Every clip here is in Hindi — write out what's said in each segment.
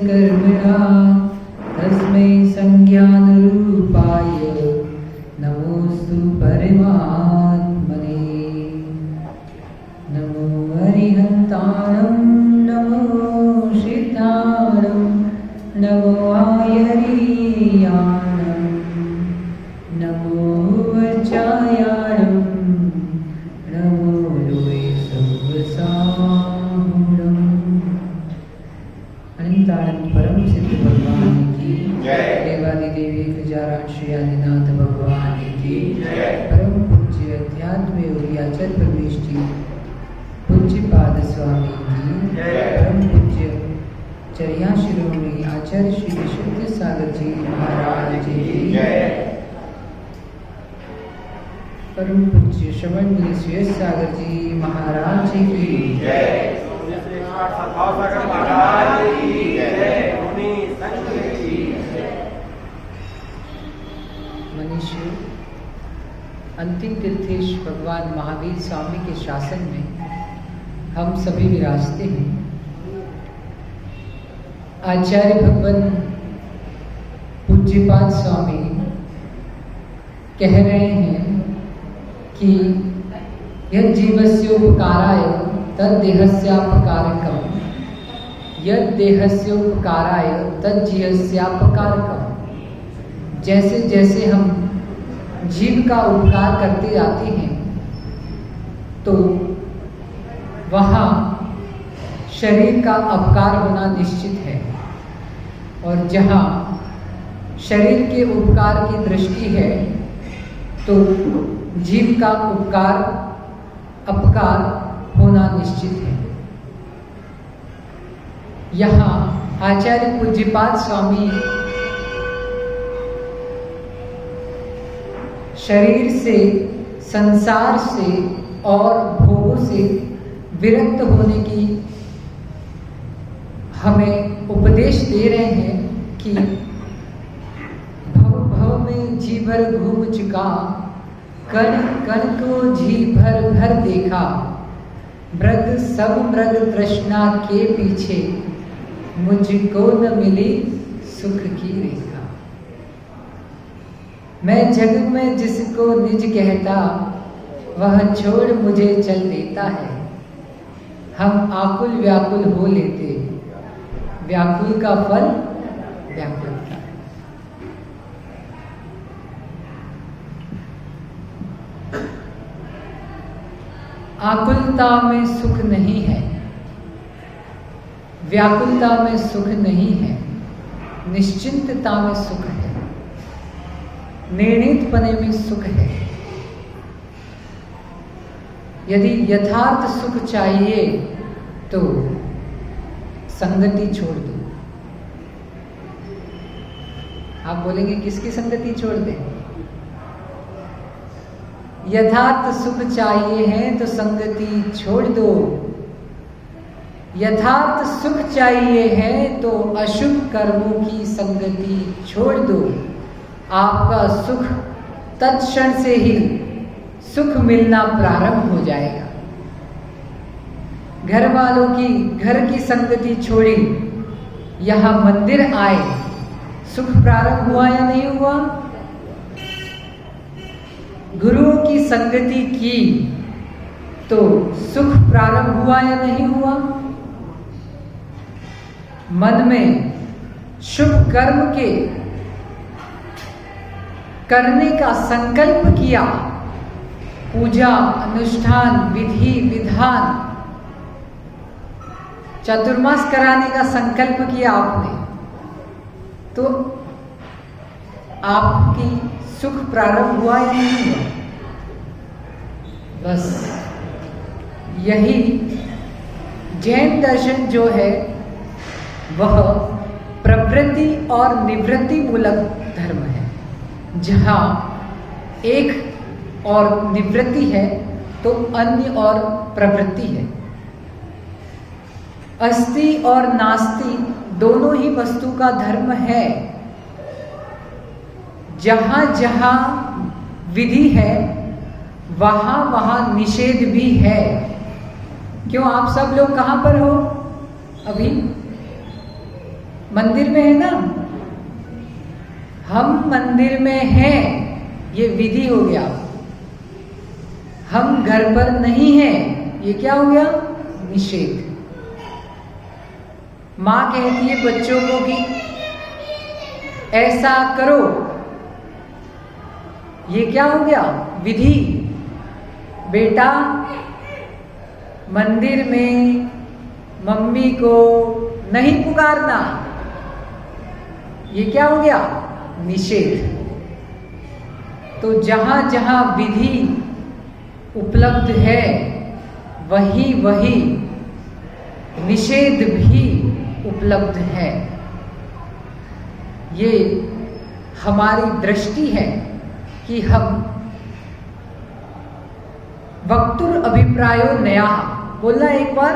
कर्मणा तस्मै संज्ञानरूपाय नमोऽस्तु परमात्मने। नमो अरिहन्ताणं नमो सिद्धाणं नमो आयरीयाणं नमो वज्रायाणं नमो लोये सर्वसाहुणम्। अनंतानंद परम सिद्ध भगवान की जय। देवादिदेवी गजानन श्री आदिनाथ भगवान की जय। परम पूज्य अध्यात्म योगी आचार्य परमेश जी पूज्य पाद स्वामी की जय। परम पूज्य चर्या शिरोमणि आचार्य श्री विशुद्ध सागर जी महाराज जी की जय। परम पूज्य श्रवण गिरी सुयश सागर जी महाराज जी की जय। मनुष्य अंतिम तीर्थेश भगवान महावीर स्वामी के शासन में हम सभी विराजते हैं। आचार्य भगवान पूज्यपाद स्वामी कह रहे हैं कि यह जीवस्योपकाराय तद्देहस्यापकारकम् यद देहस्योपकाराय तज्जीवस्यापकारकम्। जैसे जैसे हम जीव का उपकार करते जाते हैं तो वहाँ शरीर का अपकार होना निश्चित है, और जहाँ शरीर के उपकार की दृष्टि है तो जीव का उपकार अपकार होना निश्चित है। यहाँ आचार्य पूज्यपाद स्वामी शरीर से, संसार से और भोगों से विरक्त होने की हमें उपदेश दे रहे हैं कि भव भव में जी भर घूम चुका, कण कण को जी भर भर देखा, मृग सब मृग तृष्णा के पीछे, मुझको न मिली सुख की रेखा। मैं जग में जिसको निज कहता, वह छोड़ मुझे चल देता है। हम आकुल व्याकुल हो लेते, व्याकुल का फल व्याकुलता। आकुलता में सुख नहीं है, व्याकुलता में सुख नहीं है, निश्चिंतता में सुख है, निर्णितपने में सुख है। यदि यथार्थ सुख चाहिए तो संगति छोड़ दो। आप बोलेंगे किसकी संगति छोड़ दें? यथार्थ सुख चाहिए है तो संगति छोड़ दो। यथार्थ सुख चाहिए है तो अशुभ कर्मों की संगति छोड़ दो। आपका सुख तत्क्षण से ही सुख मिलना प्रारंभ हो जाएगा। घर वालों की घर की संगति छोड़ी, यहाँ मंदिर आए, सुख प्रारंभ हुआ या नहीं हुआ? गुरुओं की संगति की तो सुख प्रारंभ हुआ या नहीं हुआ? मन में शुभ कर्म के करने का संकल्प किया, पूजा अनुष्ठान विधि विधान चतुर्मास कराने का संकल्प किया आपने, तो आपकी सुख प्रारंभ हुआ या नहीं हुआ? बस यही जैन दर्शन जो है वह प्रवृत्ति और निवृत्ति मूलक धर्म है। जहाँ एक और निवृत्ति है तो अन्य और प्रवृत्ति है। अस्ति और नास्ति दोनों ही वस्तु का धर्म है। जहाँ जहाँ विधि है वहाँ वहाँ निषेध भी है। क्यों आप सब लोग कहाँ पर हो अभी? मंदिर में है ना, हम मंदिर में हैं, ये विधि हो गया। हम घर पर नहीं हैं, ये क्या हो गया? निषेध। माँ कहती है बच्चों को कि ऐसा करो, ये क्या हो गया? विधि। बेटा मंदिर में मम्मी को नहीं पुकारना, ये क्या हो गया? निषेध। तो जहां जहां विधि उपलब्ध है वही वही निषेध भी उपलब्ध है। ये हमारी दृष्टि है कि हम वक्तुर अभिप्रायो नया, बोलना एक बार।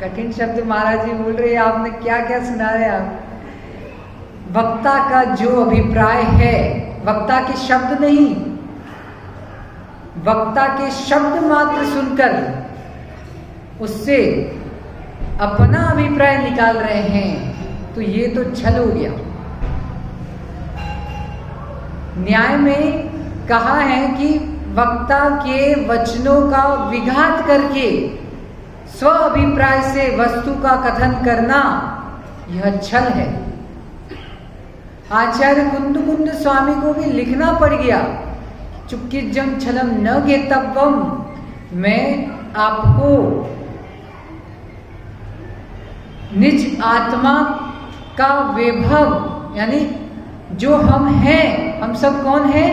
कठिन शब्द महाराज जी बोल रहे हैं, आपने क्या क्या सुना रहे आप। वक्ता का जो अभिप्राय है, वक्ता के शब्द नहीं, वक्ता के शब्द मात्र सुनकर उससे अपना अभिप्राय निकाल रहे हैं, तो ये तो छल हो गया। न्याय में कहा है कि वक्ता के वचनों का विघात करके स्व अभिप्राय से वस्तु का कथन करना यह छल है। आचार्य कुंद स्वामी को भी लिखना पड़ गया, चुक्किजम छलम न गेतव्यम, मैं आपको निज आत्मा का वैभव, यानी जो हम हैं, हम सब कौन है?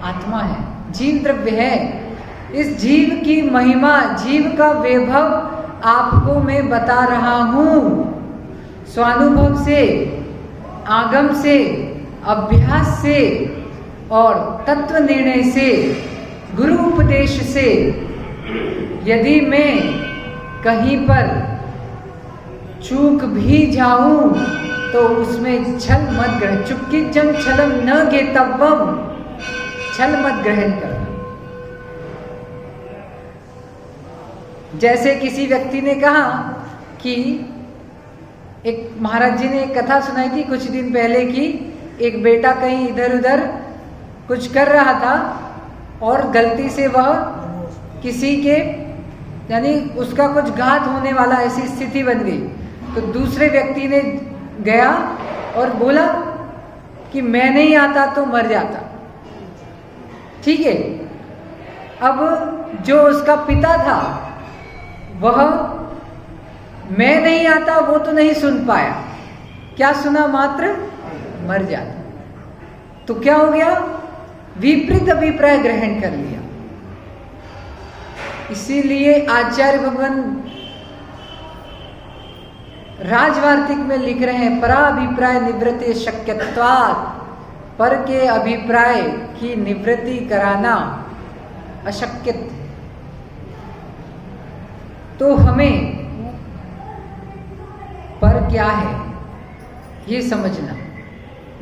आत्मा है, जीव द्रव्य है। इस जीव की महिमा, जीव का वैभव आपको मैं बता रहा हूं, स्वानुभव से, आगम से, अभ्यास से और तत्व निर्णय से, गुरु उपदेश से। यदि मैं कहीं पर चूक भी जाऊं तो उसमें छल मत ग्रहण, चुक्किजम छलम न गेतव्यम, छल मत ग्रहण करना। जैसे किसी व्यक्ति ने कहा कि एक महाराज जी ने एक कथा सुनाई थी कुछ दिन पहले की, एक बेटा कहीं इधर उधर कुछ कर रहा था और गलती से वह किसी के, यानी उसका कुछ घात होने वाला ऐसी स्थिति बन गई। तो दूसरे व्यक्ति ने गया और बोला कि मैं नहीं आता तो मर जाता। ठीक है, अब जो उसका पिता था वह मैं नहीं आता वो तो नहीं सुन पाया, क्या सुना? मात्र मर जाता। तो क्या हो गया? विपरीत अभिप्राय ग्रहण कर लिया। इसीलिए आचार्य भगवान राजवार्तिक में लिख रहे हैं, परा अभिप्राय निवृत्ति शक्यत्वात्, पर के अभिप्राय की निवृत्ति कराना अशक्य। तो हमें पर क्या है ये समझना।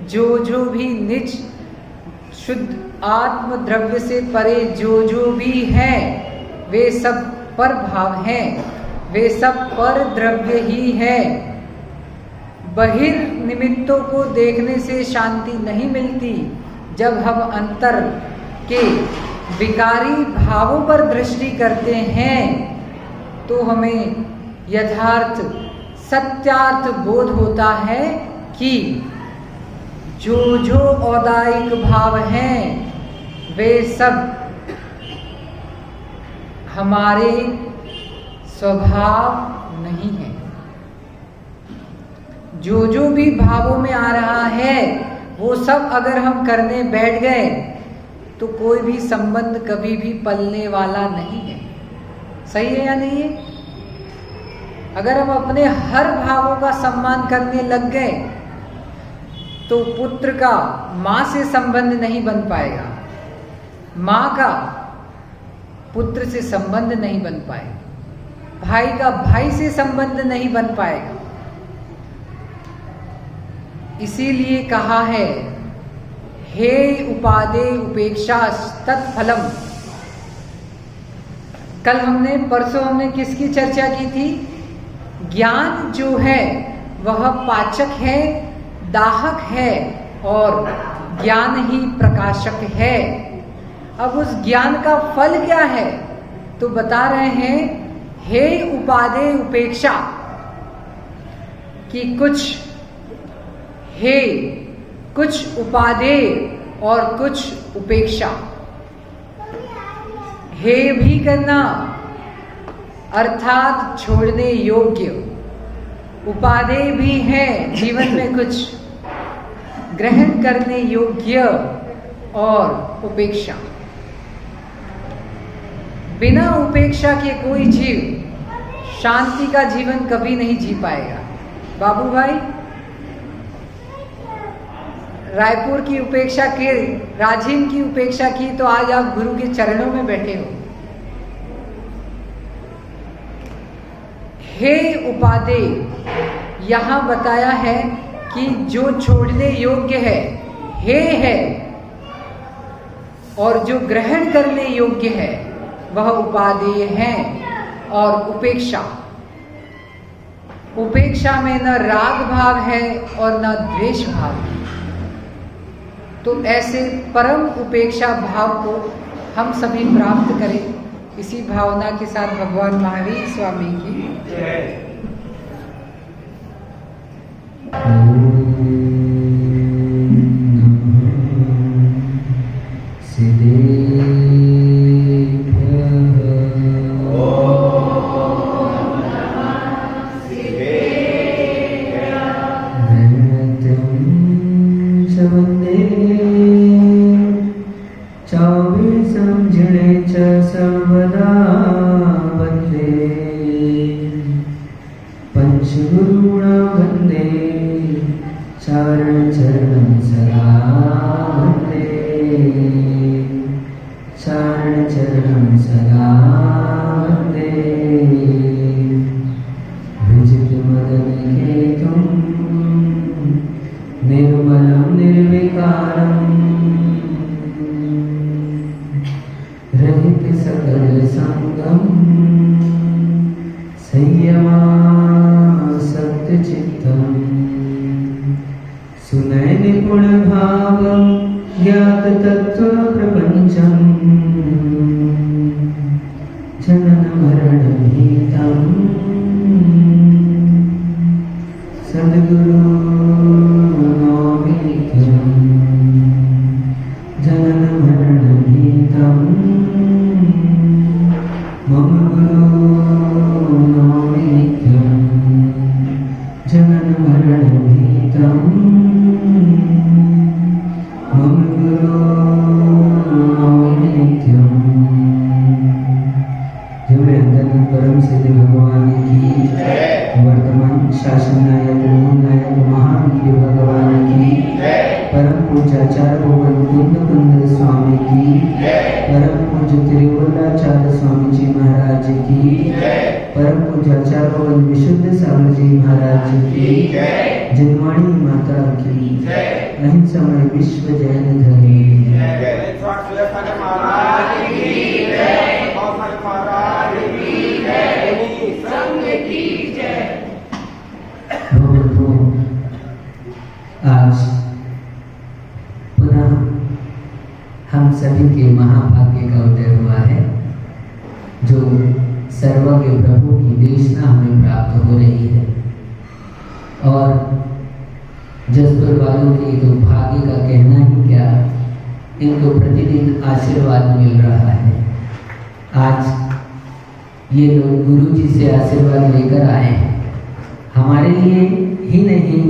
जो भी निज शुद्ध आत्म द्रव्य से परे जो भी है वे सब पर भाव हैं, वे सब पर द्रव्य ही है। बहिर्निमित्तों को देखने से शांति नहीं मिलती। जब हम अंतर के विकारी भावों पर दृष्टि करते हैं तो हमें यथार्थ सत्यार्थ बोध होता है कि जो औदायिक भाव हैं वे सब हमारे स्वभाव नहीं है। जो भी भावों में आ रहा है वो सब अगर हम करने बैठ गए तो कोई भी संबंध कभी भी पलने वाला नहीं है। सही है या नहीं है? अगर हम अपने हर भावों का सम्मान करने लग गए तो पुत्र का माँ से संबंध नहीं बन पाएगा, माँ का पुत्र से संबंध नहीं बन पाएगा, भाई का भाई से संबंध नहीं बन पाएगा। इसीलिए कहा है हे उपादे उपेक्षा तत्फलम। परसों हमने किसकी चर्चा की थी? ज्ञान जो है वह पाचक है, दाहक है और ज्ञान ही प्रकाशक है। अब उस ज्ञान का फल क्या है तो बता रहे हैं, हे उपादेय उपेक्षा, कि कुछ उपादेय और कुछ उपेक्षा। हे भी करना अर्थात छोड़ने योग्य, उपादेय भी है जीवन में कुछ ग्रहण करने योग्य, और उपेक्षा। बिना उपेक्षा के कोई जीव शांति का जीवन कभी नहीं जी पाएगा। बाबू भाई, रायपुर की उपेक्षा की, राजीव की उपेक्षा की तो आज आप गुरु के चरणों में बैठे हो। हे उपादेय, यहां बताया है कि जो छोड़ने योग्य है, है, और जो ग्रहण करने योग्य है वह उपादेय है। और उपेक्षा में न राग भाव है और न द्वेष भाव है। तो ऐसे परम उपेक्षा भाव को हम सभी प्राप्त करें। इसी भावना के साथ भगवान महावीर स्वामी की जय। आज पुनः हम सभी के महाभाग्य का उदय हुआ है, जो सर्वज्ञ प्रभु की देशना हमें प्राप्त हो रही है। और जसपुर वालों के तो भाग्य का कहना ही क्या, इनको प्रतिदिन आशीर्वाद मिल रहा है। आज ये लोग गुरु जी से आशीर्वाद लेकर आए हैं। हमारे लिए ही नहीं,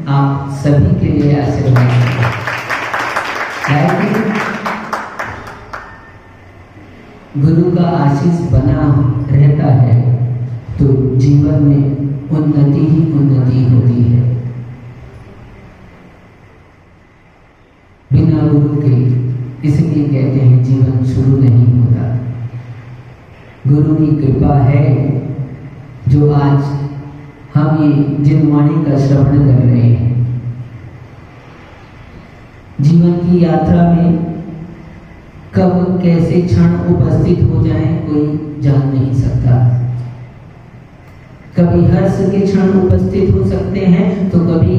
आप सभी के लिए आशीर्वाद है। गुरु का आशीष बना रहता है तो जीवन में उन्नति ही उन्नति होती है। बिना गुरु के, इसलिए कहते हैं, जीवन शुरू नहीं होता। गुरु की कृपा है जो आज हम ये जिनवाणी का श्रवण कर रहे हैं। जीवन की यात्रा में कब कैसे क्षण उपस्थित हो जाए कोई जान नहीं सकता। कभी हर्ष के क्षण उपस्थित हो सकते हैं तो कभी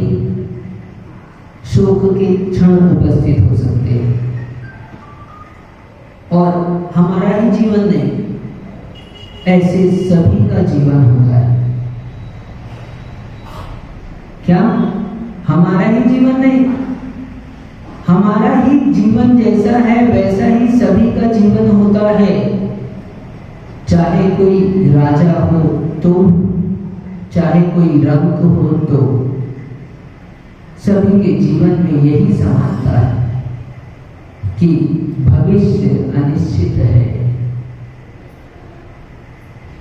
शोक के क्षण उपस्थित हो सकते हैं। और हमारा ही जीवन नहीं, ऐसे सभी का जीवन होता है। क्या हमारा ही जीवन नहीं, हमारा ही जीवन जैसा है वैसा ही सभी का जीवन होता है। चाहे कोई राजा हो तो, चाहे कोई रंग हो तो, सभी के जीवन में यही समानता है कि भविष्य अनिश्चित है।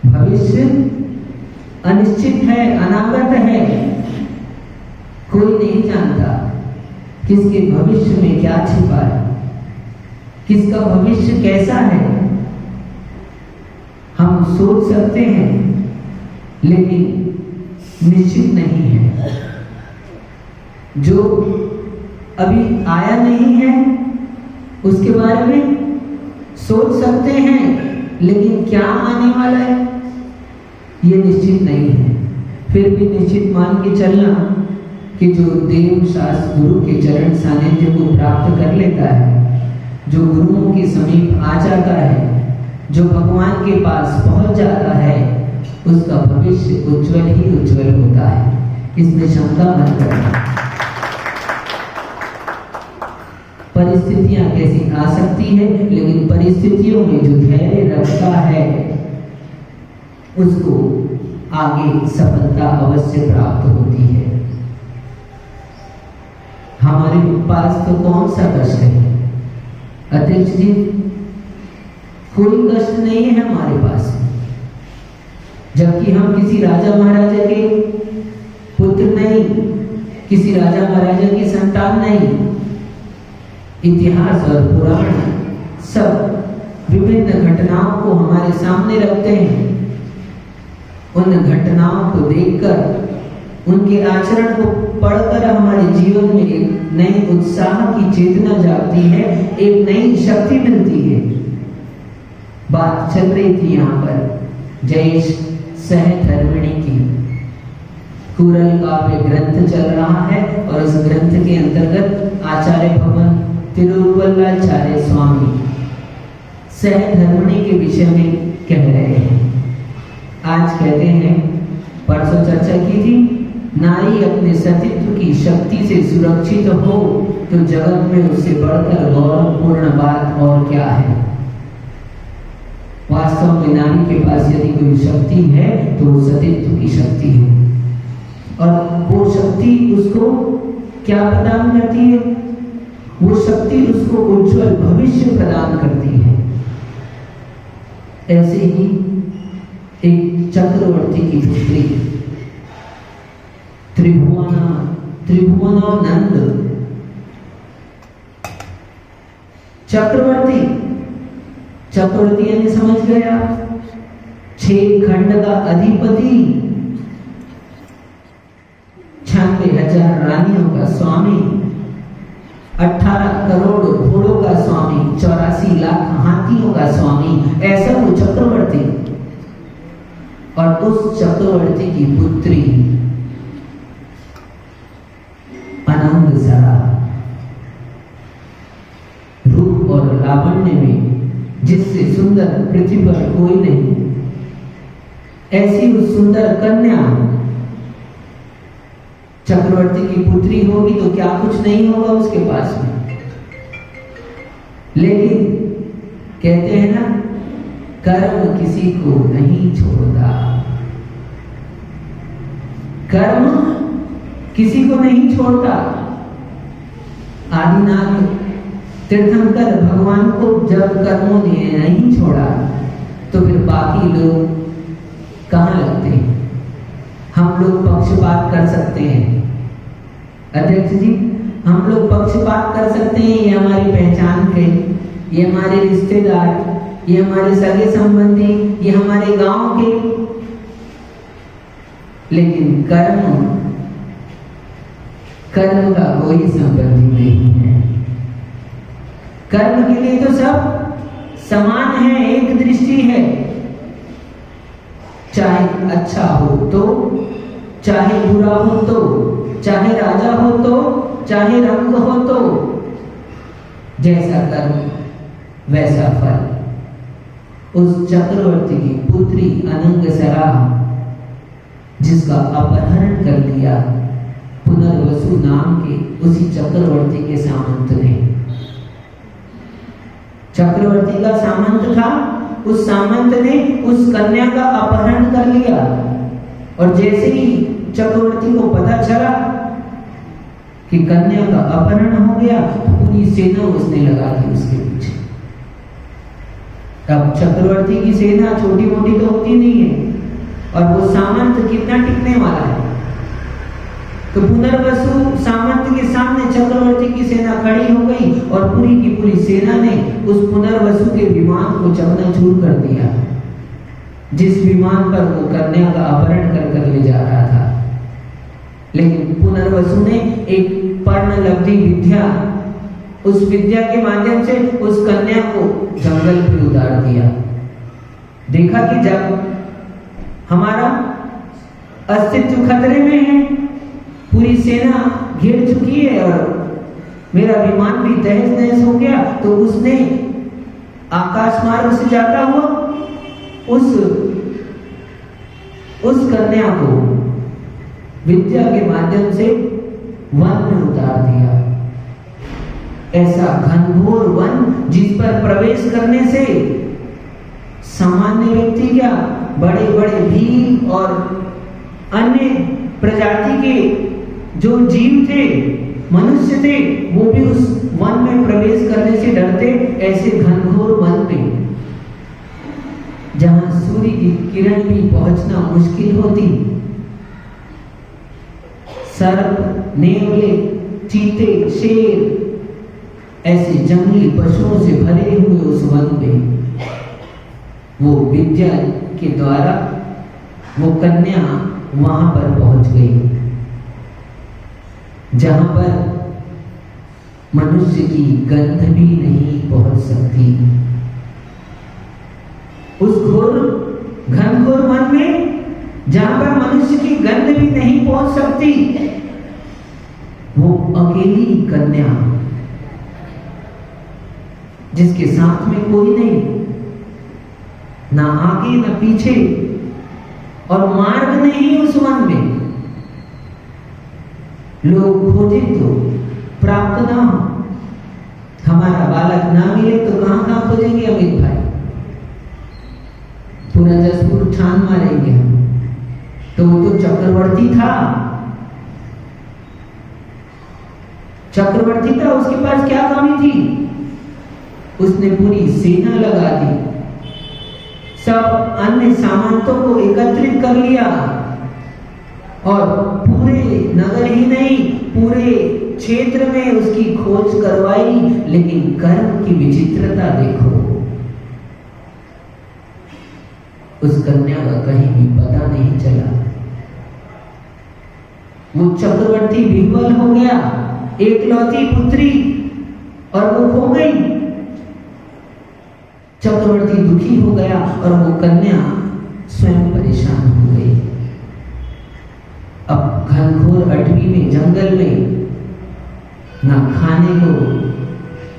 भविष्य अनिश्चित है, अनागत है। कोई नहीं जानता किसके भविष्य में क्या छिपा है, किसका भविष्य कैसा है। हम सोच सकते हैं लेकिन निश्चित नहीं है। जो अभी आया नहीं है उसके बारे में सोच सकते हैं, लेकिन क्या आने वाला है ये निश्चित नहीं है। फिर भी निश्चित मान के चलना कि जो देव शास्त्र गुरु के चरण सानिध्य को प्राप्त कर लेता है, जो गुरुओं के समीप आ जाता है, जो भगवान के पास पहुंच जाता है, उसका भविष्य उज्जवल ही उज्जवल होता है। इसमें शंका मत करना। परिस्थितियां कैसी आ सकती है, लेकिन परिस्थितियों में जो धैर्य रखता है उसको आगे सफलता अवश्य प्राप्त होती है। हमारे पास तो कौन सा कष्ट है अध्यक्ष जी? कोई कष्ट नहीं है हमारे पास, जबकि हम किसी राजा महाराजा के पुत्र नहीं, किसी राजा महाराजा की संतान नहीं। इतिहास और पुराण सब विभिन्न घटनाओं को हमारे सामने रखते हैं। उन घटनाओं को देखकर, उनके आचरण को पढ़कर हमारे जीवन में एक नई उत्साह की चेतना जागती है, एक नई शक्ति मिलती है। बात चल रही थी यहाँ पर जयेश सहधर्मिणी की। कुरल काव्य ग्रंथ चल रहा है और उस ग्रंथ के अंतर्गत आचार्य भवन तिरुवल्लाचार्य स्वामी सहधर्मिणी के विषय में कह रहे हैं। आज कहते हैं, परसों चर्चा की थी, नारी अपने सतीत्व की शक्ति से सुरक्षित हो तो जगत में उससे बढ़कर गौरवपूर्ण बात और क्या है। वास्तव में नारी के पास यदि कोई शक्ति है तो वो सतीत्व की शक्ति है, और वो शक्ति उसको क्या प्रदान करती है? वो शक्ति उसको उज्जवल भविष्य प्रदान करती है। ऐसे ही एक चक्रवर्ती की पुत्री त्रिभुवनानंद चक्रवर्ती यानी समझ गया, 6 खंड का अधिपति, 96,000 रानियों का स्वामी, 18 करोड़ घोड़ों का स्वामी, 84 लाख हाथियों का स्वामी, ऐसा वो चक्रवर्ती। और उस चक्रवर्ती की पुत्री अनंगसरा, रूप और लावण्य में जिससे सुंदर पृथ्वी पर कोई नहीं, ऐसी उस सुंदर कन्या चक्रवर्ती की पुत्री होगी तो क्या कुछ नहीं होगा उसके पास में। लेकिन कहते हैं ना, कर्म किसी को नहीं छोड़ता, कर्म किसी को नहीं छोड़ता। आदिनाथ तीर्थंकर भगवान को जब कर्मों ने नहीं छोड़ा तो फिर बाकी लोग कहाँ लगते हैं? हम लोग पक्षपात कर सकते हैं अध्यक्ष जी, हम लोग पक्षपात कर सकते हैं, ये हमारी पहचान के, ये हमारे रिश्तेदार, ये हमारे सगे संबंधी, ये हमारे गांव के। लेकिन कर्म का कोई संबंधी नहीं है। कर्म के लिए तो सब समान है, एक दृष्टि है। चाहे अच्छा हो तो, चाहे बुरा हो तो, चाहे राजा हो तो, चाहे रंग हो तो, जैसा कर्म वैसा फल। उस चक्रवर्ती की पुत्री अनंगसरा, जिसका अपहरण कर लिया पुनर्वसु नाम के उसी चक्रवर्ती के सामंत ने। चक्रवर्ती का सामंत था, उस सामंत ने उस कन्या का अपहरण कर लिया, और जैसे ही चक्रवर्ती को पता चला कि कन्या का अपहरण हो गया, तो पूरी सेना उसने लगा दी उसके पीछे। अब चक्रवर्ती की सेना छोटी मोटी तो होती नहीं है, और वो सामंत कितना टिकने वाला है। तो पुनर्वसु सामंत के सामने चक्रवर्ती की सेना खड़ी हो गई, और पूरी की पूरी सेना ने उस पुनर्वसु के विमान को चकनाचूर कर दिया, जिस विमान पर वो कन्या का अपहरण कर ले जा रहा था। लेकिन पुनर्वसु ने एक पर्णलब्धि विद्या, उस विद्या के माध्यम से उस कन्या को जंगल पे उतार दिया। देखा कि जब हमारा अस्तित्व खतरे में है, पूरी सेना घेर चुकी है और मेरा विमान भी तहस नहस हो गया, तो उसने आकाश मार्ग से जाता हुआ उस कन्या को विद्या के माध्यम से वन में उतार दिया। ऐसा घनघोर वन जिस पर प्रवेश करने से सामान्य व्यक्ति क्या, बड़े बड़े भील और अन्य प्रजाति के जो जीव थे, मनुष्य थे, वो भी उस वन में प्रवेश करने से डरते। ऐसे घनघोर वन में जहां सूर्य की किरण भी पहुंचना मुश्किल होती, सर्प, नेवले, चीते, शेर ऐसे जंगली पशुओं से भरे हुए उस वन में वो विद्या के द्वारा वो कन्या वहां पर पहुंच गई, जहां पर मनुष्य की गंध भी नहीं पहुंच सकती। उस घनघोर वन में जहां पर मनुष्य की गंध भी नहीं पहुंच सकती, वो अकेली कन्या, जिसके साथ में कोई नहीं, ना आगे ना पीछे, और मार्ग नहीं उस वन में। लोग खोजे तो प्राप्त ना हो, हमारा बालक ना मिले तो कहां खोजेंगे अमित भाई, पूरा जसपुर छान मारेंगे हम। तो वो तो चक्रवर्ती था, उसके पास क्या कमी थी? उसने पूरी सेना लगा दी, सब अन्य सामंतों को एकत्रित कर लिया, और पूरे नगर ही नहीं, पूरे क्षेत्र में उसकी खोज करवाई। लेकिन कर्म की विचित्रता देखो, उस कन्या का कहीं भी पता नहीं चला। वो चक्रवर्ती विह्वल हो गया, एकलौती पुत्री, और वो खो गई। चक्रवर्ती दुखी हो गया, और वो कन्या स्वयं परेशान हो गई। अब घनघोर अटवी में, जंगल में, ना खाने को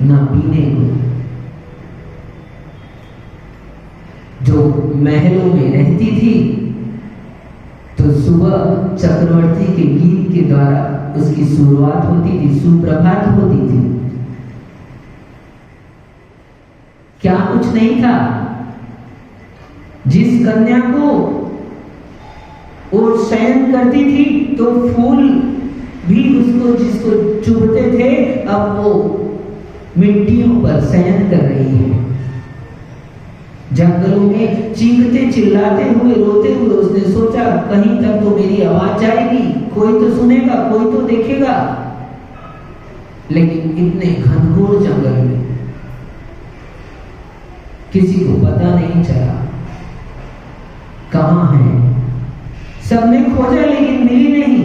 ना पीने को। जो महलों में रहती थी, तो सुबह चक्रवर्ती के गीत के द्वारा उसकी शुरुआत होती थी, सुप्रभात होती थी। क्या कुछ नहीं था। जिस कन्या को वो शयन करती थी, तो फूल भी उसको जिसको चुभते थे, अब वो मिट्टियों पर शयन कर रही है। जंगलों में चीखते चिल्लाते हुए, रोते हुए उसने सोचा कहीं तक तो मेरी आवाज जाएगी, कोई तो सुनेगा, कोई तो देखेगा। लेकिन इतने घनघोर जंगल में किसी को पता नहीं चला कहां है। सबने खोजा लेकिन मिली नहीं।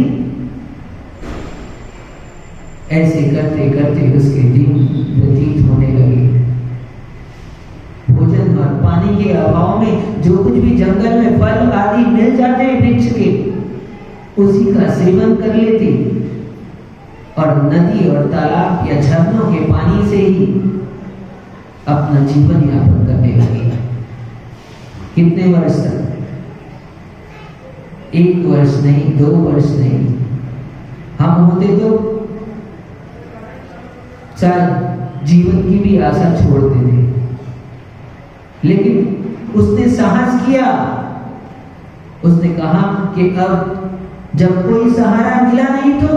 ऐसे करते करते उसके दिन व्यतीत होने लगे। भोजन और पानी पानी के अभाव में जो कुछ भी जंगल में फल आदि मिल जाते हैं वृक्ष के, उसी का सेवन कर लेती और नदी और तालाब या झरनों के पानी से ही अपना जीवन यापन करने लगी। कितने वर्ष तक? 1 वर्ष नहीं, 2 वर्ष नहीं, हम होते तो शायद जीवन की भी आशा छोड़ देते। लेकिन उसने साहस किया, उसने कहा कि अब जब कोई सहारा मिला नहीं तो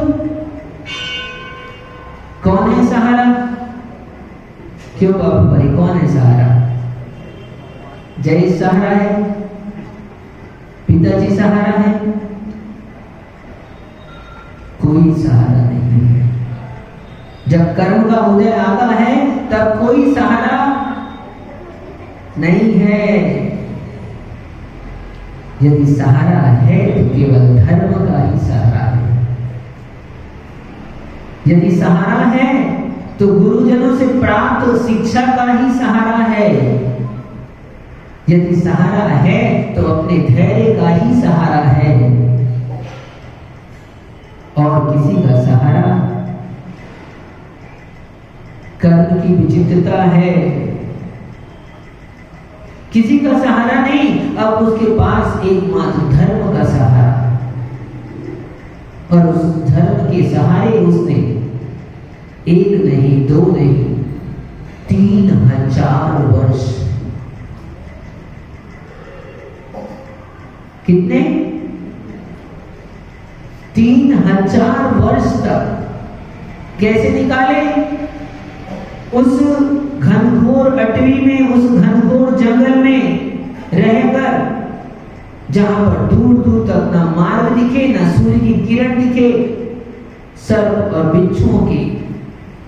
कौन है सहारा? क्यों बाबू भाई, कौन है सहारा? जय सहारा है, पिताजी सहारा है, कोई सहारा नहीं है। जब कर्म का उदय आता है तब कोई सहारा नहीं है। यदि सहारा है तो केवल धर्म का ही सहारा है। यदि सहारा है तो गुरुजनों से प्राप्त शिक्षा का ही सहारा है। यदि सहारा है तो अपने धैर्य का ही सहारा है। और किसी का सहारा कर्म की विचित्रता है, किसी का सहारा नहीं। अब उसके पास एकमात्र धर्म का सहारा, और उस धर्म के सहारे उसने 1 नहीं, 2 नहीं, 3000 वर्ष, कितने? 3000 वर्ष तक कैसे निकाले? उस घनघोर अटवी में, उस घनघोर जंगल में रहकर, जहां पर दूर दूर तक ना मार्ग दिखे, ना सूर्य की किरण दिखे, सर्प और बिच्छुओं के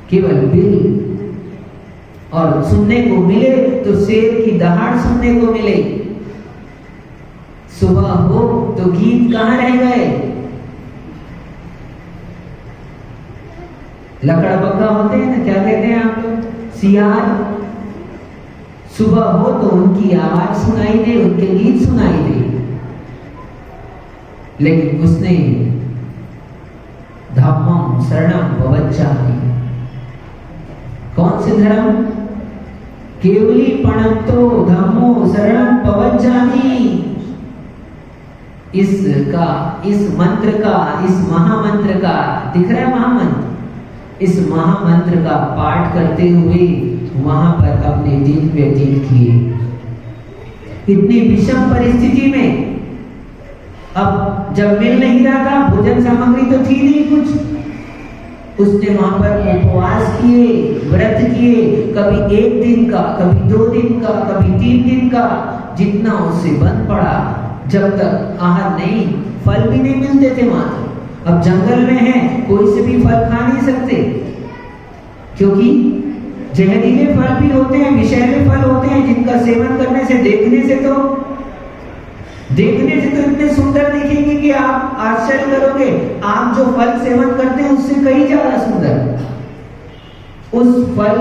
केवल बिल, और सुनने को मिले तो शेर की दहाड़ सुनने को मिले। सुबह हो तो गीत कहां रह गए? लकड़ा बग्गा होते हैं ना, क्या कहते हैं आप लोग? सियार। सुबह हो तो उनकी आवाज सुनाई दे, उनके गीत सुनाई दे। लेकिन उसने धम्मं शरणं भवज्जामि, कौन से धर्म? केवली पणंतो धम्मो शरणं भवज्जामि। इस मंत्र का, इस महामंत्र का, दिख रहा है महामंत्र, इस महामंत्र का पाठ करते हुए वहां पर अपने दिन व्यतीत किए। इतनी विषम परिस्थिति में, अब जब मिल नहीं रहा था, भोजन सामग्री तो थी नहीं कुछ, उसने वहां पर उपवास किए, व्रत किए, कभी 1 दिन का, कभी 2 दिन का, कभी 3 दिन का, जितना उससे बन पड़ा, जब तक आहार नहीं, फल भी नहीं मिलते थे वहां। अब जंगल में है, कोई से भी फल खा नहीं सकते, क्योंकि जहरीले फल भी होते हैं, विषैले फल होते हैं, जिनका सेवन करने से, देखने से तो इतने सुंदर दिखेंगे कि आप आश्चर्य करोगे। आप जो फल सेवन करते हैं उससे कहीं ज्यादा सुंदर। उस फल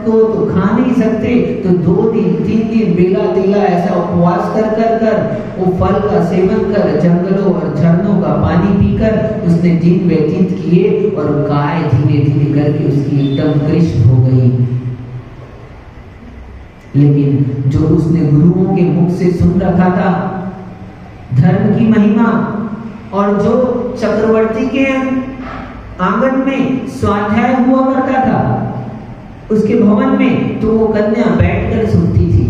को तो खा नहीं सकते, तो 2 दिन 3 दिन बेला तेला ऐसा उपवास कर वो फल का सेवन कर, जंगलों और झरनों का पानी पीकर उसने दिन व्यतीत किए, और गाय धीरे धीरे करके उसकी एकदम कृष्ण हो गई। लेकिन जो उसने गुरुओं के मुख से सुन रखा था धर्म की महिमा, और जो चक्रवर्ती के आंगन में स्वाध्याय हुआ करता था उसके भवन में, तो वो कन्या बैठकर सुनती थी।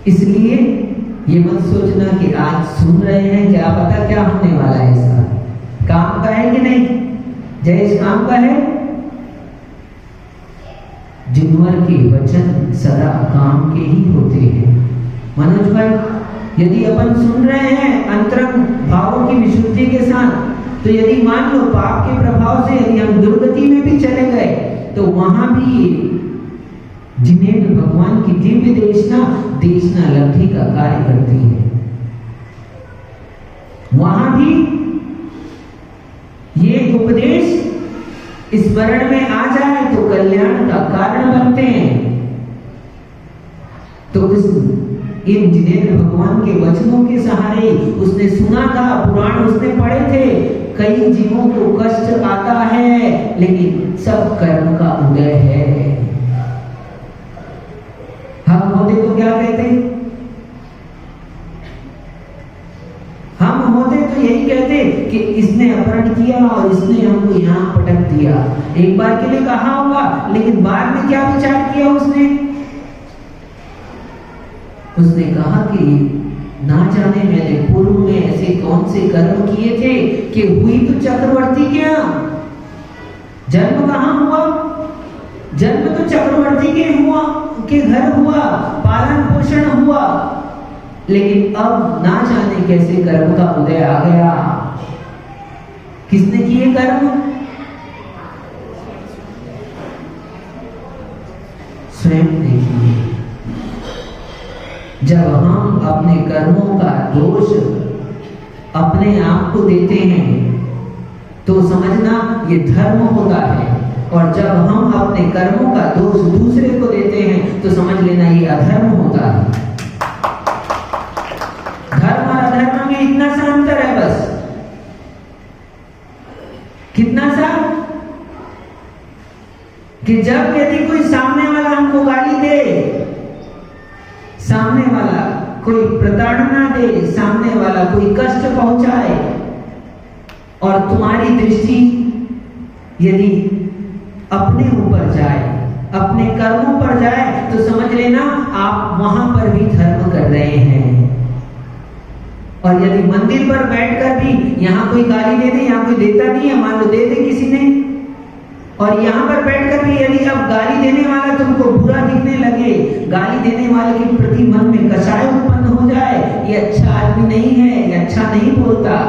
इसलिए ये मत सोचना कि आज सुन रहे हैं, क्या पता क्या होने वाला है। इसका काम का है कि नहीं? जय काम का है। जिनवर के वचन सदा काम के ही होते हैं। मनोज भाई, यदि अपन सुन रहे हैं अंतरंग भावों की विशुद्धि के साथ, तो यदि मान लो पाप के प्रभाव से यदि हम दुर्गति में भी चले गए, तो वहां भी जिनेन्द्र भगवान की दिव्य देशना लब्धि का कार्य करती है। वहां भी ये उपदेश स्मरण में आ जाए तो कल्याण का कारण बनते हैं। तो उस इन जिनेंद्र भगवान के वचनों के सहारे उसने सुना था, पुराण उसने पढ़े थे, कई जीवों को कष्ट आता है लेकिन सब कर्म का उदय है। हम होते तो क्या कहते? हम होते तो यही कहते कि इसने अपहरण किया और इसने हमको यहाँ पटक दिया। एक बार के लिए कहा होगा, लेकिन बाद में क्या विचार किया उसने? उसने कहा कि ना जाने मैंने पूर्व में ऐसे कौन से कर्म किए थे कि हुई तो चक्रवर्ती के यहाँ। जन्म कहाँ हुआ? जन्म तो चक्रवर्ती के घर हुआ, पालन पोषण हुआ, लेकिन अब ना जाने कैसे कर्म का उदय आ गया। किसने किए कर्म? स्वयं ने किए। जब हम अपने कर्मों का दोष अपने आप को देते हैं तो समझना ये धर्म होता है, और जब हम अपने कर्मों का दोष दूसरे को देते हैं तो समझ लेना ये अधर्म होता है। धर्म और अधर्म में इतना सा अंतर है बस। कितना सा? कि जब यदि कोई सामने वाला हमको गाली दे, सामने वाला कोई प्रताड़ना दे, सामने वाला कोई कष्ट पहुंचाए, और तुम्हारी दृष्टि यदि अपने ऊपर जाए, अपने कर्मों पर जाए, तो समझ लेना आप वहां पर भी धर्म कर रहे हैं। और यदि मंदिर पर बैठकर भी यहाँ कोई गाली दे दे, यहाँ कोई देता नहीं है, मान लो दे दे किसी ने, और यहाँ पर बैठकर भी यदि अब गाली देने वाला तुमको बुरा दिखने लगे, गाली देने वाले के प्रति मन में कषाय उत्पन्न हो जाए, ये अच्छा आदमी नहीं है, ये अच्छा नहीं बोलता,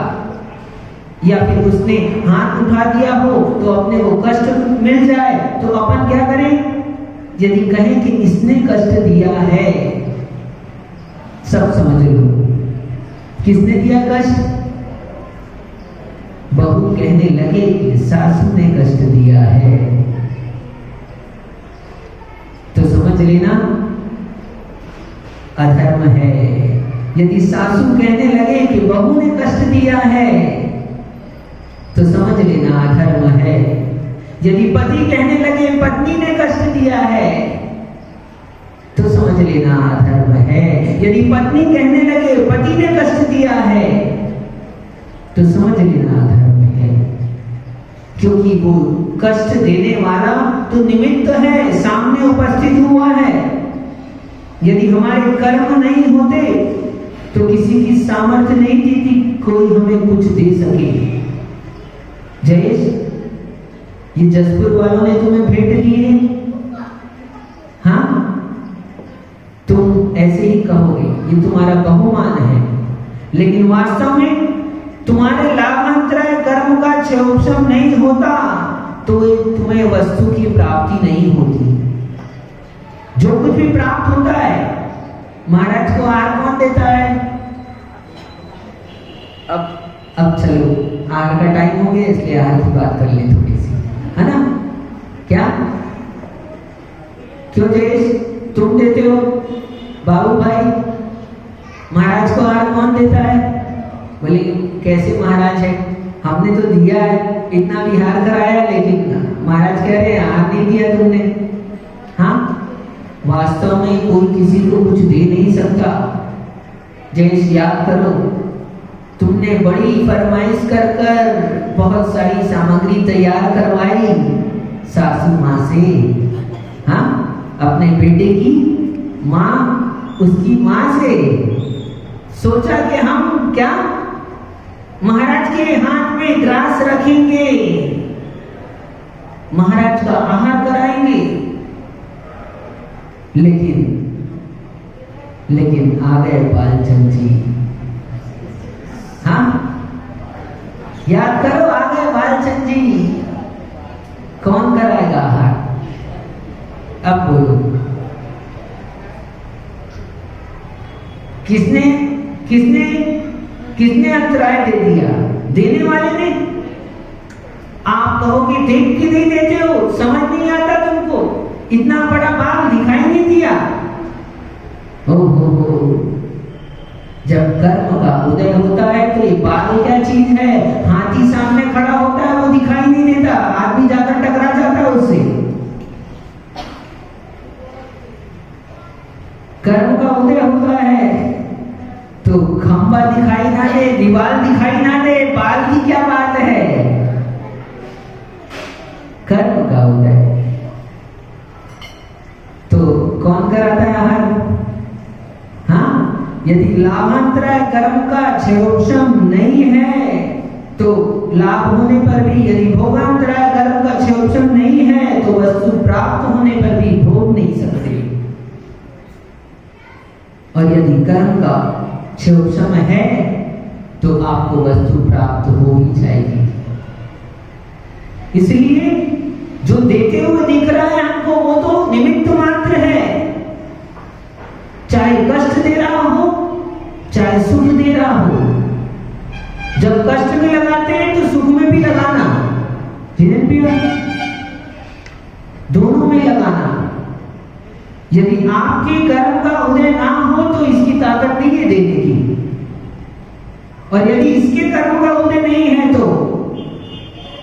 या फिर उसने हाथ उठा दिया हो तो अपने को कष्ट मिल जाए, तो अपन क्या करें? यदि कहें कि इसने कष्ट दिया है, सब समझ लो किसने दिया कष्ट? बहू कहने लगे कि सासू ने कष्ट दिया है, तो समझ लेना अधर्म है। यदि सासू कहने लगे कि बहू ने कष्ट दिया है, तो समझ लेना अधर्म है। यदि पति कहने लगे पत्नी ने कष्ट दिया है, तो समझ लेना अधर्म है। यदि पत्नी कहने लगे पति ने कष्ट दिया है, तो समझ लेना अधर्म है, क्योंकि वो कष्ट देने वाला तो निमित्त है, सामने उपस्थित हुआ है। यदि हमारे कर्म नहीं होते तो किसी की सामर्थ्य नहीं थी कि कोई हमें कुछ दे सके। जयेश, ये जसपुर वालों ने तुम्हें भेंट दी है, हाँ? तुम ऐसे ही कहोगे, ये तुम्हारा बहुमान है, लेकिन वास्तव में तुम्हारे लाभांतराय कर्म का क्षयोपशम नहीं होता तो तुम्हें वस्तु की प्राप्ति नहीं होती। जो कुछ भी प्राप्त होता है, महाराज को आहार कौन देता है? अब चलो आहार का टाइम हो गया, इसलिए आहार की बात कर ले थोड़ी सी, है ना? क्या क्यों जयेश, तुम देते हो? बाबू भाई, महाराज को आहार कौन देता है? बोले कैसे महाराज है, हमने तो दिया है, इतना विहार कराया, लेकिन महाराज कह रहे हैं आहार नहीं दिया तुमने। हाँ, वास्तव में कोई किसी को कुछ दे नहीं सकता। जैसे याद करो, तुमने बड़ी फरमाइश कर कर बहुत सारी सामग्री तैयार करवाई सासू माँ से, हाँ, अपने बेटे की माँ, उसकी माँ से। सोचा कि हम क्या महाराज के हाथ में ग्रास रखेंगे, महाराज का आहार कराएंगे, लेकिन आ गए बालचंद जी। हाँ, याद करो, आ गए बालचंद जी। कौन कराएगा आहार? अब बोलो, किसने किसने किसने अंतराय दे दिया? देने वाले ने। आप कहोगे देख के नहीं देते हो, समझ नहीं आता तुमको, इतना बड़ा बाल दिखाई नहीं दिया। ओहो, जब कर्म का उदय होता है तो ये बाल क्या चीज है? हाथी सामने खड़ा होता है, वो दिखाई नहीं देता, आदमी जाकर टकरा जाता है उससे। कर्म का उदय होता है तो खंबा दिखाई ना दे, दीवार दिखाई ना दे, बाल की क्या बात है? कर्म का उदय तो कौन कराता है हर? हाँ, यदि लाभांतराय कर्म का क्षयोक्षम नहीं है तो लाभ होने पर भी, यदि भोगांतराय कर्म का क्षयोक्षम नहीं है तो वस्तु प्राप्त होने पर भी भोग नहीं सकते। और यदि कर्म का क्षयोक्षम है तो आपको वस्तु प्राप्त हो ही जाएगी। इसलिए जो देते हुए दिख रहा है हमको, वो तो निमित्त मात्र है। चाहे कष्ट दे रहा हो, चाहे सुख दे रहा हो। जब कष्ट में लगाते हैं तो सुख में भी लगाना, दोनों में लगाना। यदि आपके कर्म का उदय ना हो तो इसकी ताकत नहीं है देने की, और यदि इसके कर्म का उदय नहीं है तो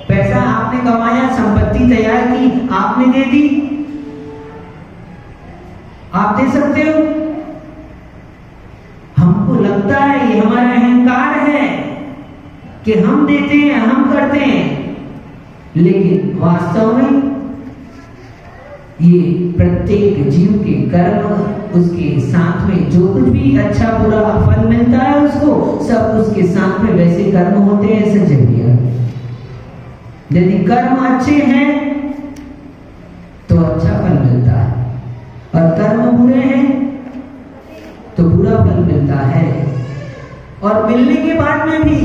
पैसा आपने कमाया, संपत्ति तैयार की, आपने दे दी, आप दे सकते हो। हमको लगता है ये हमारा अहंकार है कि हम देते हैं, हम करते हैं, लेकिन वास्तव में ये प्रत्येक जीव के कर्म, उसके साथ में जो कुछ भी अच्छा बुरा फल मिलता है उसको, सब उसके साथ में वैसे कर्म होते हैं संजय भैया। यदि कर्म अच्छे हैं तो अच्छा फल मिलता है, और कर्म बुरे हैं तो बुरा फल मिलता है। और मिलने के बाद में भी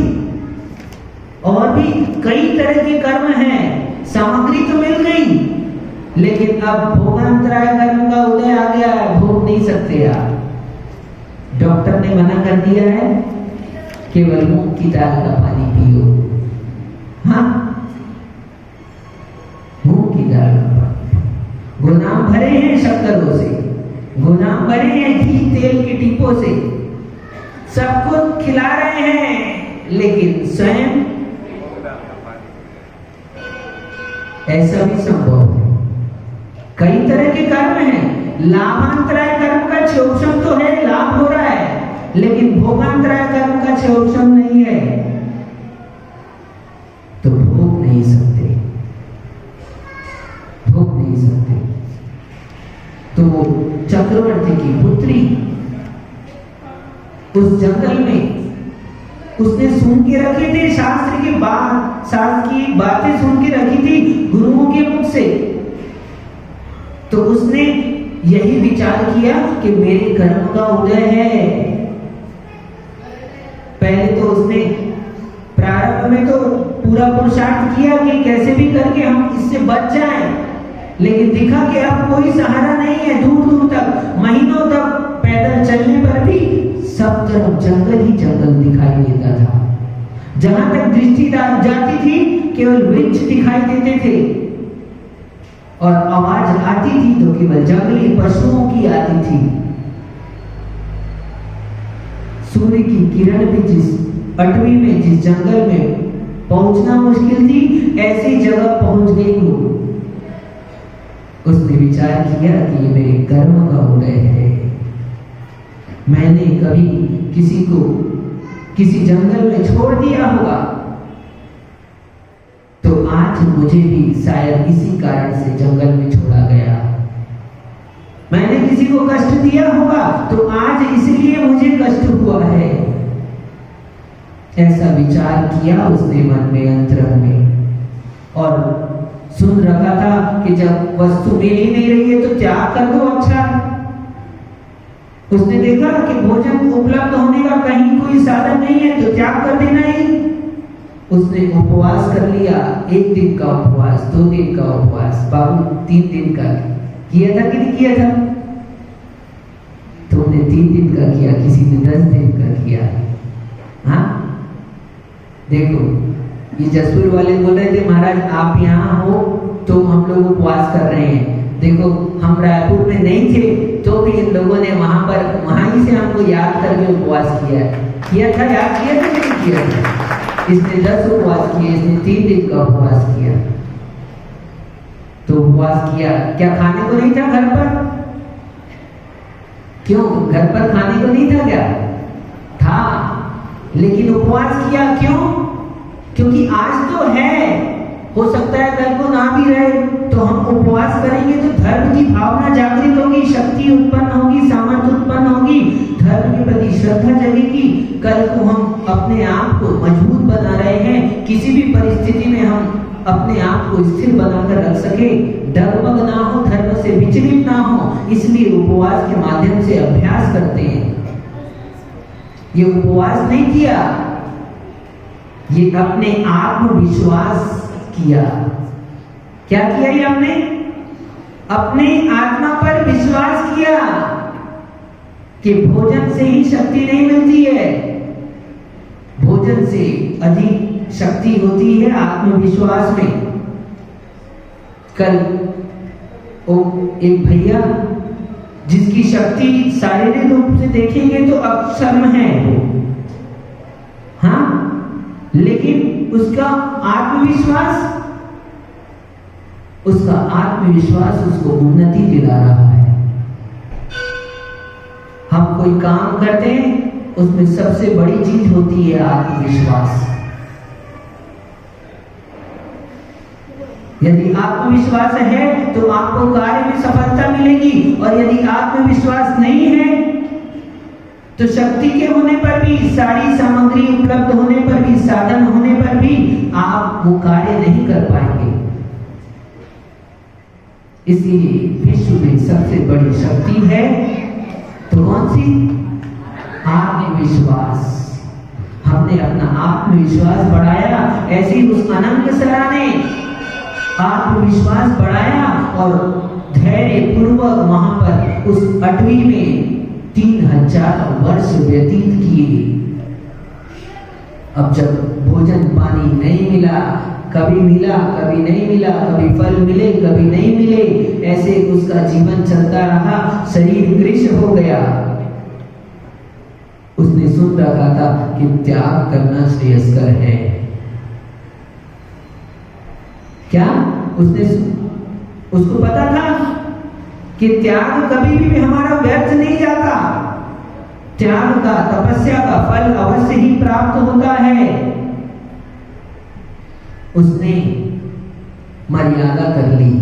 और भी कई तरह के कर्म हैं। सामग्री तो मिल गई, लेकिन अब भोगांतराय कर्म का उदय आ गया है, भोग नहीं सकते आप। डॉक्टर ने मना कर दिया है केवल मूंग की दाल का पानी पियो। हाँ, मूंग की दाल का पानी। गोदाम भरे हैं शक्करों से, गोदाम भरे हैं घी तेल के टीपों से, सबको खिला रहे हैं, लेकिन स्वयं ऐसा भी संभव है। कई तरह के कर्म हैं। लाभांतराय कर्म का क्षयोक्षम तो है, लाभ हो रहा है, लेकिन भोगांतराय कर्म का क्षयोक्षम नहीं है, तो भोग नहीं सकते, भोग नहीं सकते। तो चक्रवर्ती की पुत्री उस जंगल में उसने सुन के रखे थे शास्त्र की बात, शास्त्र की बातें सुन के रखी थी गुरुओं के मुख से। तो उसने यही विचार किया कि मेरे कर्म का उदय है। पहले तो उसने प्रारंभ में तो पूरा पुरुषार्थ किया कि कैसे भी करके हम इससे बच जाएं, लेकिन दिखा कि अब कोई सहारा नहीं है। दूर दूर तक, महीनों तक पैदल चलने पर भी सब तरफ जंगल ही जंगल दिखाई देता था। जहां तक दृष्टि जाती थी केवल वृक्ष दिखाई देते थे, और आवाज आती थी तो केवल जंगली पशुओं की आती थी। सूर्य की किरण भी जिस पटवी में, जिस जंगल में पहुंचना मुश्किल थी, ऐसी जगह पहुंच गई वो। उसने विचार किया कि ये मेरे कर्म का उदय है। मैंने कभी किसी को किसी जंगल में छोड़ दिया होगा, तो आज मुझे भी शायद इसी कारण से जंगल में छोड़ा गया। मैंने किसी को कष्ट दिया होगा, तो आज इसलिए मुझे कष्ट हुआ है। ऐसा विचार किया उसने मन में, अंतरंग में, और सुन रखा था कि जब वस्तु मिल ही नहीं रही है तो त्याग कर दो। अच्छा, उसने देखा कि भोजन उपलब्ध होने का कहीं कोई साधन नहीं है तो त्याग कर देना ही। उसने उपवास कर लिया, 1 दिन का उपवास, 2 दिन का उपवास, बाबू 3 दिन का किया था कि नहीं किया था? तुमने 3 दिन का किया, किसी ने 10 दिन का किया। हाँ, देखो ये जसपुर वाले बोल रहे थे महाराज आप यहाँ हो तो हम लोग उपवास कर रहे हैं। देखो हम रायपुर में नहीं थे तो भी इन लोगों ने वहां ही से हमको याद करके उपवास किया था, याद किया था नहीं किया था? इसने 10 उपवास किए, इसने 3 दिन का उपवास किया। तो उपवास किया, क्या खाने को नहीं था घर पर? क्यों घर पर खाने को नहीं था क्या? था, लेकिन उपवास किया क्यों? क्योंकि आज तो है, हो सकता है कल को ना भी रहे, तो हम उपवास करेंगे तो धर्म की भावना जागृत होगी, शक्ति उत्पन्न होगी, सामर्थ्य उत्पन्न होगी, धर्म के प्रति श्रद्धा जगेगी। कल को हम अपने आप को मजबूत बना रहे हैं, किसी भी परिस्थिति में हम अपने आप को स्थिर बनाकर रख सके, डगमग ना हो, धर्म से विचलित ना हो, इसलिए उपवास के माध्यम से अभ्यास करते हैं। ये उपवास नहीं किया, ये अपने आत्मविश्वास किया। क्या किया ये हमने? अपने आत्मा पर विश्वास किया कि भोजन से ही शक्ति नहीं मिलती है, भोजन से अधिक शक्ति होती है आत्मविश्वास में। कल एक भैया जिसकी शक्ति शारीरिक रूप से देखेंगे तो अक्षम है वो, हाँ, लेकिन उसका आत्मविश्वास उसको उन्नति दिला रहा है। हम कोई काम करते हैं, उसमें सबसे बड़ी चीज होती है आत्मविश्वास। यदि आत्मविश्वास है तो आपको कार्य में सफलता मिलेगी, और यदि आत्मविश्वास नहीं है तो शक्ति के होने पर भी, सारी सामग्री उपलब्ध होने पर भी, साधन होने पर भी आप वो कार्य नहीं कर पाएंगे। इसलिए विश्व में सबसे बड़ी शक्ति है तो कौन सी? आत्मविश्वास। हमने अपना आत्मविश्वास बढ़ाया, ऐसे ही उस अनंत सरा ने आत्मविश्वास बढ़ाया और धैर्य पूर्वक वहां पर उस अटवी में 3000 वर्ष व्यतीत किए। अब जब भोजन पानी नहीं मिला, कभी मिला कभी नहीं मिला, कभी फल मिले कभी नहीं मिले, ऐसे उसका जीवन चलता रहा, शरीर कृश हो गया। उसने सुन रखा था कि त्याग करना श्रेयस्कर है। क्या उसको पता था कि त्याग कभी भी हमारा व्यर्थ नहीं जाता, त्याग का, तपस्या का फल अवश्य ही प्राप्त होता है। उसने मर्यादा कर ली,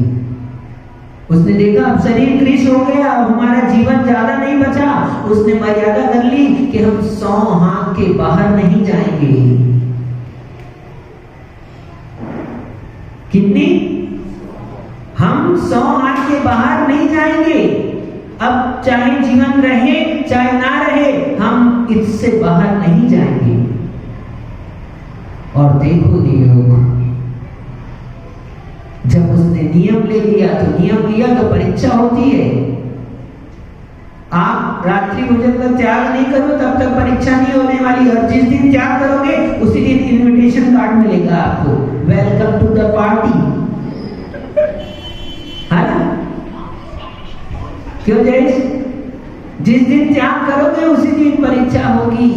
उसने देखा अब शरीर कृश हो गया, अब हमारा जीवन ज्यादा नहीं बचा, उसने मर्यादा कर ली कि हम 100 हाथ के बाहर नहीं जाएंगे। कितनी? हम 100 हाथ के बाहर नहीं जाएंगे। अब चाहे जीवन रहे चाहे ना रहे, हम इससे बाहर नहीं जाएंगे। और देखो नियोग, जब उसने नियम ले लिया तो नियम लिया तो परीक्षा होती है। आप रात्रि भोजन का त्याग नहीं करो तब तक परीक्षा नहीं होने वाली, और जिस दिन त्याग करोगे उसी दिन इनविटेशन कार्ड मिलेगा आपको, वेलकम टू द पार्टी, है ना? क्यों जयेश? जिस दिन त्याग करोगे उसी दिन परीक्षा होगी।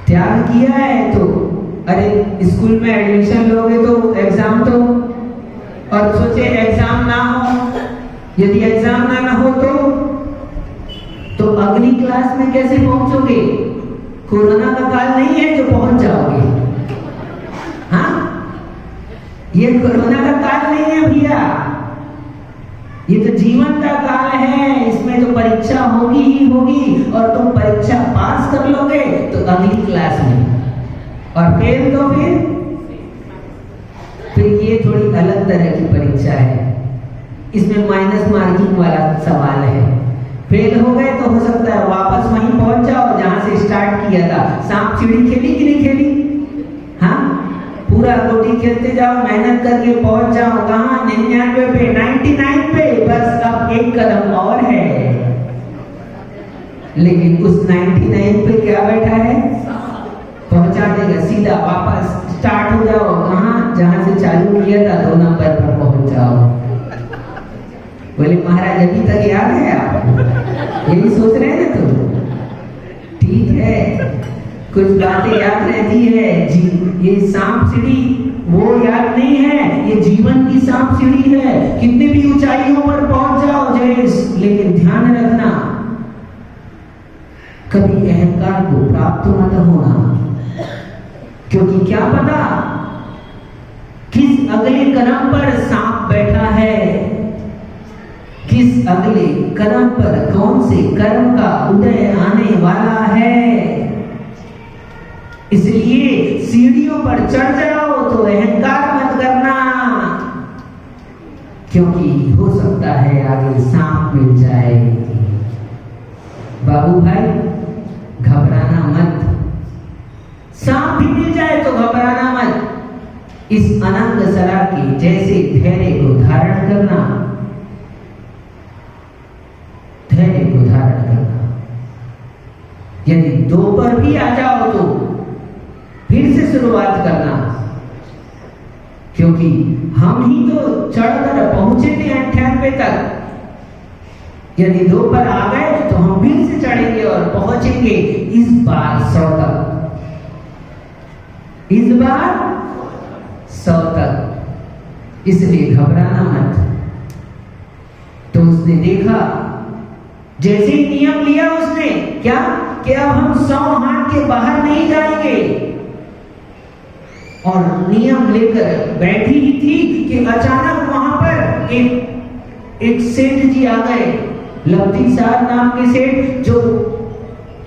त्याग किया है तो, अरे स्कूल में एडमिशन लोगे तो एग्जाम तो, और सोचे एग्जाम ना हो, यदि एग्जाम ना हो तो अगली क्लास में कैसे पहुंचोगे? कोरोना का काल नहीं है जो पहुंच जाओगे, हाँ? ये कोरोना का काल नहीं है भैया, ये तो जीवन का काल है, इसमें तो परीक्षा होगी ही होगी, और तुम परीक्षा पास कर लोगे तो अगली क्लास में, और फेल तो फिर ये थोड़ी अलग तरह की परीक्षा है, इसमें माइनस मार्किंग वाला सवाल है। फेल हो गए तो हो सकता है वापस वहीं पहुंच जाओ जहां से स्टार्ट किया था। सांप सीढ़ी खेली कि नहीं खेली? हाँ, पूरा गोटी खेलते जाओ, मेहनत करके पहुंच जाओ कहां? 99 पे, 99 पे, बस अब एक कदम और है। लेकिन उस 99 पे क्या बैठा है? पहुंचा देगा सीधा, वापस स्टार्ट हो जाओ कहां? जहां से चालू किया था 2 नंबर पर पहुंच जाओ। बोले महाराज अभी तक याद है आपको? यही सोच रहे हैं ना तो ठीक है, कुछ बातें याद रहती है जी। ये सांप सीढ़ी वो याद नहीं है, ये जीवन की सांप सीढ़ी है। कितने भी ऊंचाइयों पर पहुंच जाओ जयेश, लेकिन ध्यान रखना कभी अहंकार को प्राप्त मत होना, क्योंकि क्या पता किस अगले कदम पर सांप बैठा है, किस अगले कदम पर कौन से कर्म का उदय आने वाला है। इसलिए सीढ़ियों पर चढ़ जाओ तो अहंकार मत करना, क्योंकि हो सकता है आगे सांप मिल जाए। बाबू भाई घबराना मत, सांप भी मिल जाए तो घबराना मत। इस अनंग सरा के जैसे धैर्य को धारण करना, धैर्य को धारण करना। यदि दो पर भी आ जाओ तो फिर से शुरुआत करना, क्योंकि हम ही तो चढ़कर पहुंचे थे 98 तक। यदि 2 पर आ गए तो हम फिर से चढ़ेंगे और पहुंचेंगे इस बार 100 तक, इस बार 100 तक। इसलिए घबराना मत। तो उसने देखा, जैसे ही नियम लिया उसने क्या कि अब हम 100 हाथ के बाहर नहीं जाएंगे, और नियम लेकर बैठी ही थी कि अचानक वहां पर एक सेठ जी आ गए, लवती साहब नाम के सेठ, जो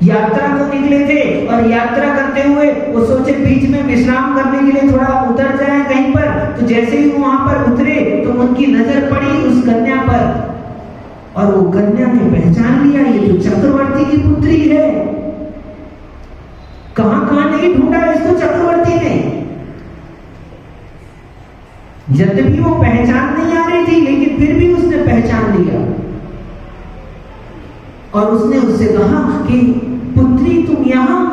यात्रा को निकले थे। और यात्रा करते हुए वो सोचे बीच में विश्राम करने के लिए थोड़ा उतर जाए कहीं पर। तो जैसे ही वो वहां पर उतरे तो उनकी नजर पड़ी उस कन्या पर, और वो कन्या ने पहचान लिया ये तो चक्रवर्ती की पुत्री है। कहां कहां नहीं ढूंढा इसको चक्रवर्ती ने, यद्यपि वो पहचान नहीं आ रही थी, लेकिन फिर भी उसने पहचान लिया। और उसने उससे कहा कि पुत्री तुम यहां,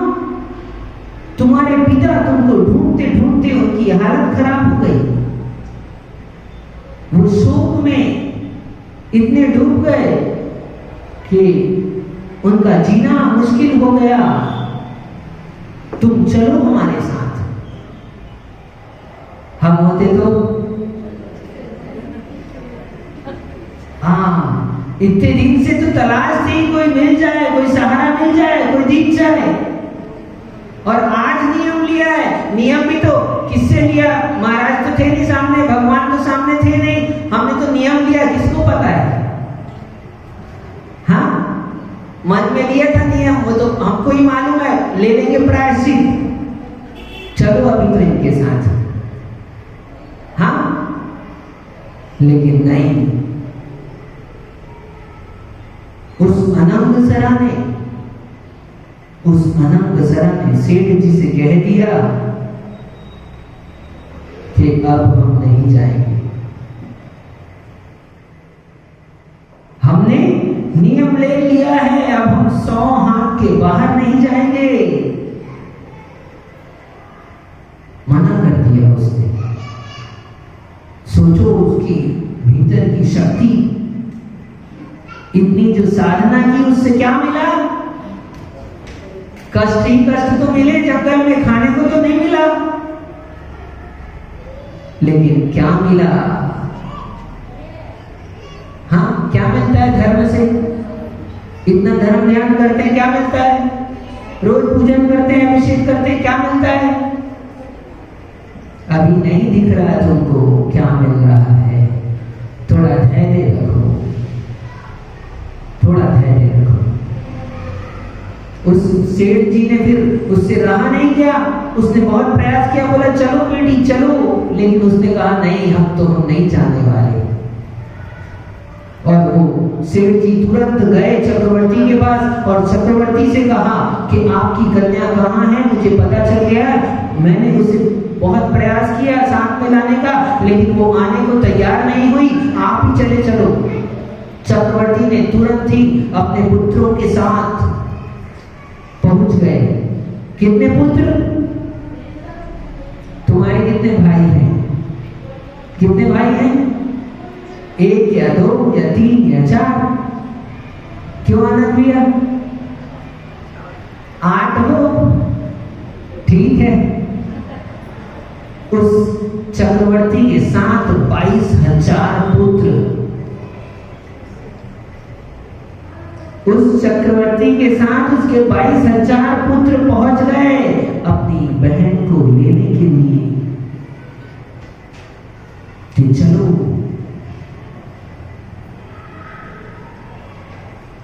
तुम्हारे पिता तुमको ढूंढते ढूंढते उनकी हालत खराब हो गई, वो शोक में इतने डूब गए कि उनका जीना मुश्किल हो गया। तुम चलो हमारे साथ। हम होते तो इतने दिन से तो तलाश थी, कोई मिल जाए, कोई सहारा मिल जाए, कोई दिख जाए। और आज नियम लिया है। नियम भी तो किससे लिया? महाराज तो थे नहीं सामने, भगवान तो सामने थे नहीं, हमने तो नियम लिया, किसको पता है? हाँ, मन में लिया था नियम, वो तो हमको ही मालूम है, ले लेंगे प्रायश्चित, चलो अभी तो इनके साथ। हाँ, लेकिन नहीं, उस अनंग सरा ने सेठ जी से कह दिया कि अब हम नहीं जाएंगे, हमने नियम ले लिया है, अब हम 100 हाथ के बाहर नहीं जाएंगे। मना कर दिया उसने। सोचो उसकी भीतर की शक्ति, इतनी जो साधना की उससे क्या मिला? कष्ट ही कष्ट तो मिले, जंगल में खाने को तो नहीं मिला, लेकिन क्या मिला? हाँ, क्या मिलता है धर्म से? इतना धर्म ध्यान करते हैं, क्या मिलता है? रोज पूजन करते हैं, अभिषेक करते हैं, क्या मिलता है? अभी नहीं दिख रहा तुमको क्या मिल रहा है। थोड़ा धैर्य रखो, थोड़ा धैर्य रखो। उस सेठ जी ने फिर उससे रहा नहीं गया, उसने बहुत प्रयास किया, बोला चलो बेटी चलो, लेकिन उसने कहा नहीं, अब तो हम नहीं जाने वाले। और वो सेठ जी तुरंत गए चक्रवर्ती के पास और चक्रवर्ती से कहा कि आपकी कन्या कहाँ है, मुझे पता चल गया, मैंने उसे बहुत प्रयास किया साथ में लाने का, लेकिन वो आने को तैयार नहीं हुई, आप ही चले चलो। चक्रवर्ती ने तुरंत ही अपने पुत्रों के साथ पहुंच गए। कितने पुत्र? तुम्हारे कितने भाई हैं? कितने भाई हैं? 1 या या 2 या 3 या 4, क्यों आनंद भैया? 8 हो, ठीक है। उस चक्रवर्ती के साथ 22,000 पुत्र, उस चक्रवर्ती के साथ उसके 22,000 पुत्र पहुंच गए अपनी बहन को लेने के लिए कि चलो।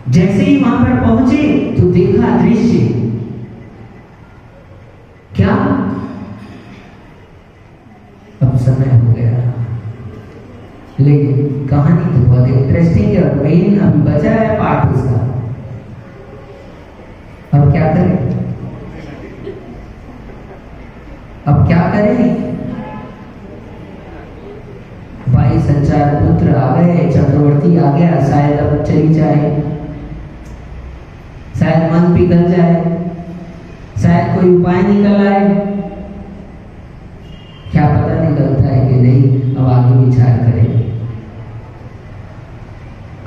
जैसे ही वहां पर पहुंचे तो देखा दृश्य क्या, अब समय हो गया, लेकिन कहानी तो बहुत इंटरेस्टिंग है और मेन अभी बचा है पार्ट उसका। अब क्या करें? अब क्या करें? 22,000 पुत्र आ गए, चक्रवर्ती आ गया, शायद अब चली जाए, शायद मन पिघल जाए, शायद कोई उपाय निकल आए, क्या पता निकलता है कि नहीं, अब आगे विचार करें।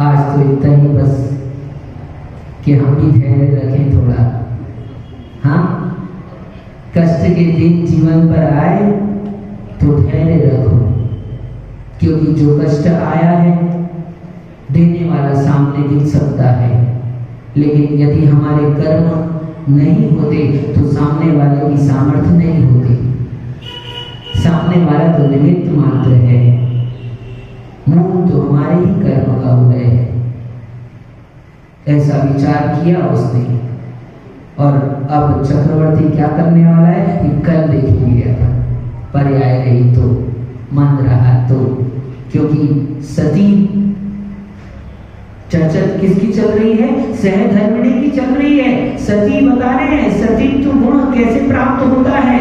आज तो इतना ही बस कि हम भी धैर्य रखें थोड़ा। हाँ, कष्ट के दिन जीवन पर आए तो धैर्य रखो, क्योंकि जो कष्ट आया है देने वाला सामने दिख सकता है, लेकिन यदि हमारे कर्म नहीं होते तो सामने वाले की सामर्थ्य नहीं होती। सामने वाला तो निमित्त मात्र है, मूल तो हमारे ही कर्म का उदय है। ऐसा विचार किया उसने, और अब चक्रवर्ती क्या करने वाला है कि कल देखेंगे, पर्याय रही तो, मन रहा तो, क्योंकि सती चर्चा किसकी चल रही है? सहधर्मिणी की चल रही है। सती बता रहे हैं सतीत्व गुण कैसे प्राप्त होता है।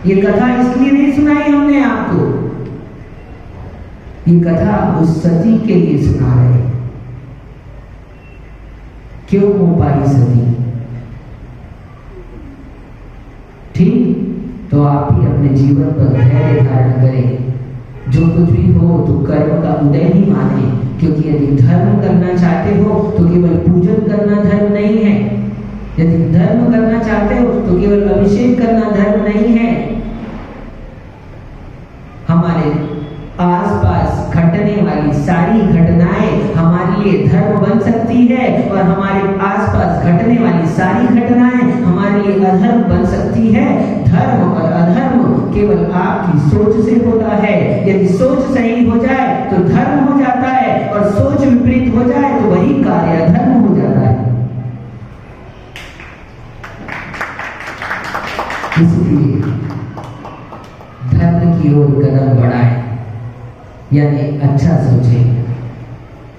ये कथा इसलिए नहीं सुनाई हमने आपको, ये कथा उस सती के लिए सुना रहे। क्यों हो पाई सती? ठीक, तो आप भी अपने जीवन पर धैर्य धारण करें। जो कुछ भी हो तो कर्म का उदय ही माने, क्योंकि यदि धर्म करना चाहते हो तो केवल पूजन करना धर्म नहीं है। यदि धर्म करना चाहते हो तो केवल अभिषेक करना धर्म नहीं है। हमारे आसपास घटने वाली सारी घटनाएं हमारे लिए धर्म बन सकती है, और हमारे आसपास घटने वाली सारी घटनाएं हमारे लिए अधर्म बन सकती है। धर्म और अधर्म केवल आपकी सोच से होता है। यदि सोच सही हो जाए तो धर्म हो जाता है, और सोच विपरीत हो जाए तो वही कार्य अधर्म हो जाता है। इसलिए धर्म की ओर कदम बढ़ाएं, यानी अच्छा सोचे,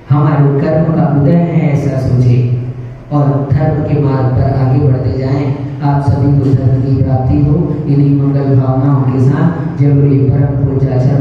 हमारे कर्म का उदय है ऐसा सोचे, और धर्म के मार्ग पर आगे बढ़ते जाएं। आप सभी को धर्म की प्राप्ति हो। इन्हीं मंगल भावनाओं के साथ जब ये परम पूज्य आचार्य